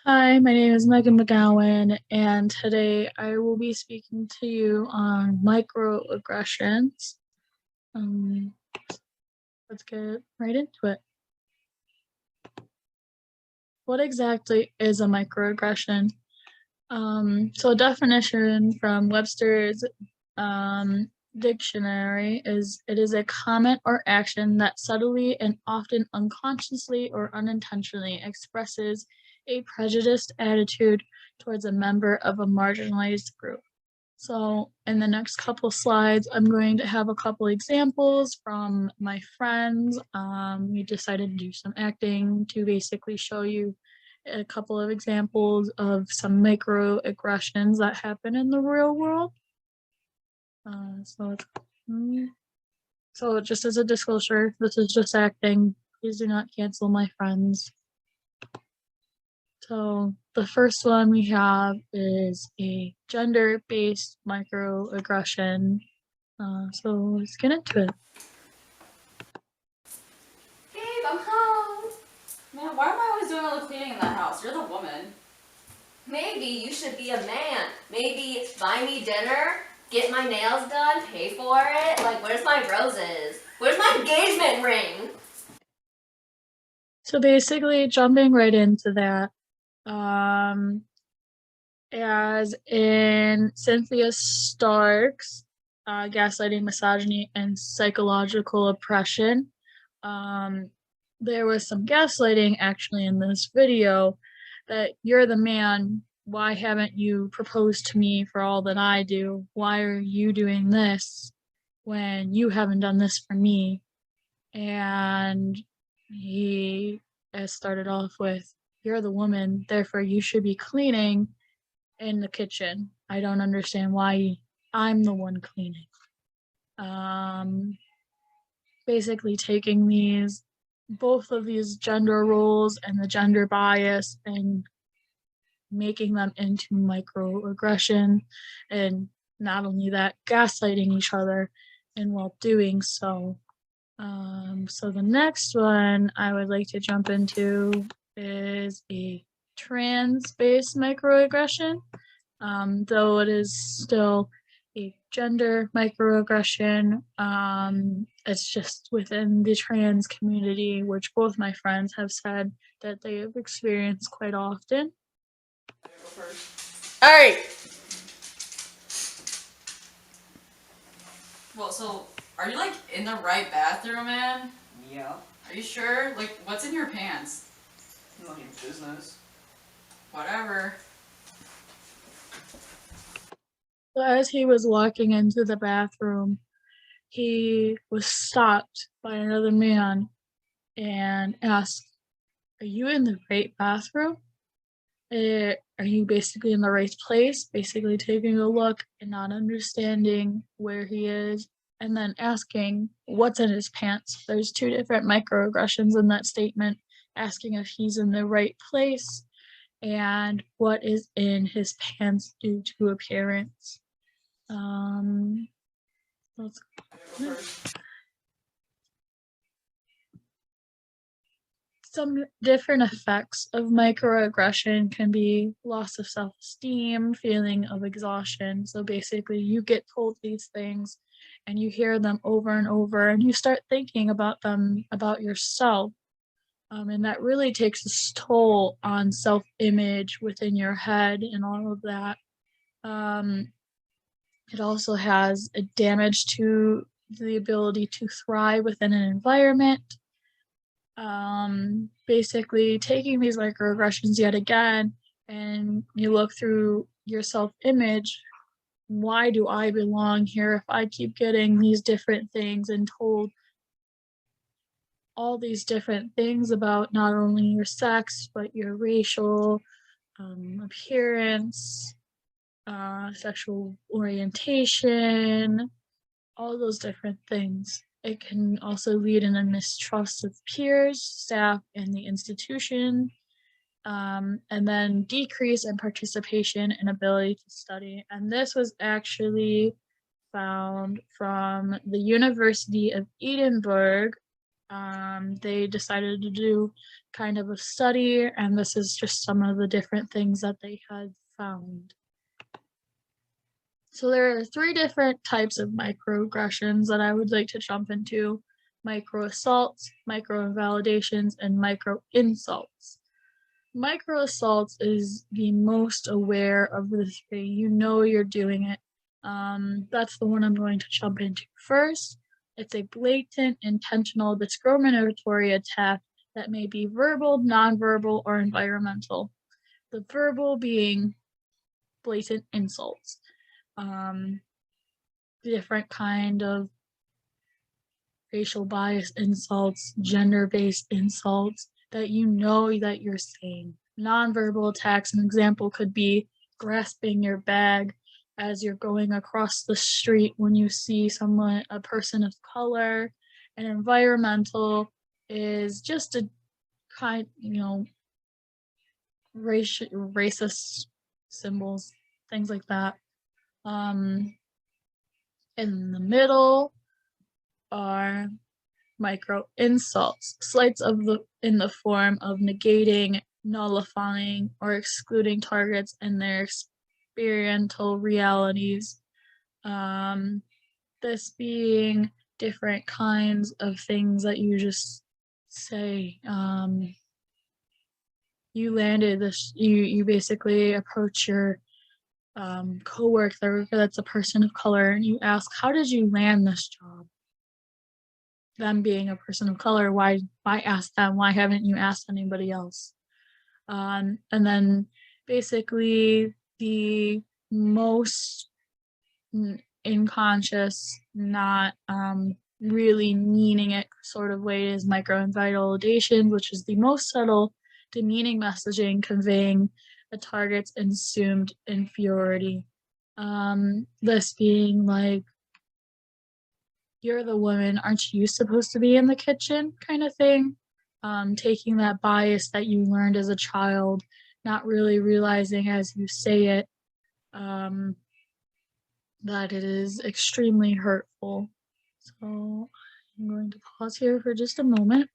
Hi, my name is Megan McGowan, and today I will be speaking to you on microaggressions. Um, let's get right into it. What exactly is a microaggression? So, a definition from Webster's dictionary is it is a comment or action that subtly and often unconsciously or unintentionally expresses a prejudiced attitude towards a member of a marginalized group. So, in the next couple slides, I'm going to have a couple examples from my friends. We decided to do some acting to basically show you a couple of examples of some microaggressions that happen in the real world. Mm, so just as a disclosure, this is just acting. Please do not cancel my friends. So the first one we have is a gender-based microaggression. So let's get into it. Babe, I'm home. Man, why am I always doing all the cleaning in the house? You're the woman. Maybe you should be a man. Maybe buy me dinner, get my nails done, pay for it. Like, where's my roses? Where's my engagement ring? So basically, jumping right into that, as in Cynthia Stark's gaslighting, misogyny, and psychological oppression. Um, there was some gaslighting actually in this video that you're the man. Why haven't you proposed to me for all that I do? Why are you doing this when you haven't done this for me? And he has started off with, you're the woman, therefore you should be cleaning in the kitchen. I don't understand why I'm the one cleaning. Um, Basically taking both of these gender roles and the gender bias and making them into microaggression, and not only that, gaslighting each other, and while doing so. So the next one I would like to jump into is a trans-based microaggression. Though it is still a gender microaggression. It's just within the trans community, which both my friends have said that they have experienced quite often. Alright. Well, so, are you like in the right bathroom, man? Yeah, Are you sure? Like, what's in your pants? none of your business. Whatever. So as he was walking into the bathroom, he was stopped by another man and asked, "Are you in the right bathroom? Are you basically in the right place?" Basically taking a look and not understanding where he is, and then asking what's in his pants. There's two different microaggressions in that statement, asking if he's in the right place and what is in his pants due to appearance. Um, let's Some different effects of microaggression can be loss of self-esteem, feeling of exhaustion. So basically, you get told these things and you hear them over and over, and you start thinking about them, about yourself. And that really takes a toll on self-image within your head and all of that. Um, it also has a damage to the ability to thrive within an environment. Basically taking these microaggressions yet again, and you look through your self-image. Why do I belong here if I keep getting these different things and told all these different things about not only your sex but your racial appearance, sexual orientation, all those different things. It can also lead in a mistrust of peers, staff, and the institution, and then decrease in participation and ability to study. And this was actually found from the University of Edinburgh, They decided to do kind of a study, and this is just some of the different things that they had found. So there are 3 different types of microaggressions that I would like to jump into: microassaults, microinvalidations, and microinsults. Microassaults is the most aware of the 3. You know you're doing it. That's the one I'm going to jump into first. It's a blatant, intentional, discriminatory attack that may be verbal, nonverbal, or environmental. The verbal being blatant insults. Different kind of racial bias insults, gender-based insults that you know that you're saying. Nonverbal attacks, an example could be grasping your bag as you're going across the street when you see someone, a person of color. And environmental is just a kind, racist symbols, things like that. In the middle are micro insults, slights in the form of negating, nullifying, or excluding targets and their experiential realities. This being different kinds of things that you just say. You landed this. You basically approach your coworker that's a person of color, and you ask, "How did you land this job?" Them being a person of color, why ask them? Why haven't you asked anybody else? And then basically the most unconscious, not really meaning it sort of way is micro-invalidation, which is the most subtle, demeaning messaging conveying a target's assumed inferiority. This being like, "You're the woman, aren't you supposed to be in the kitchen?" kind of thing. Taking that bias that you learned as a child, not really realizing as you say it, that it is extremely hurtful. So I'm going to pause here for just a moment.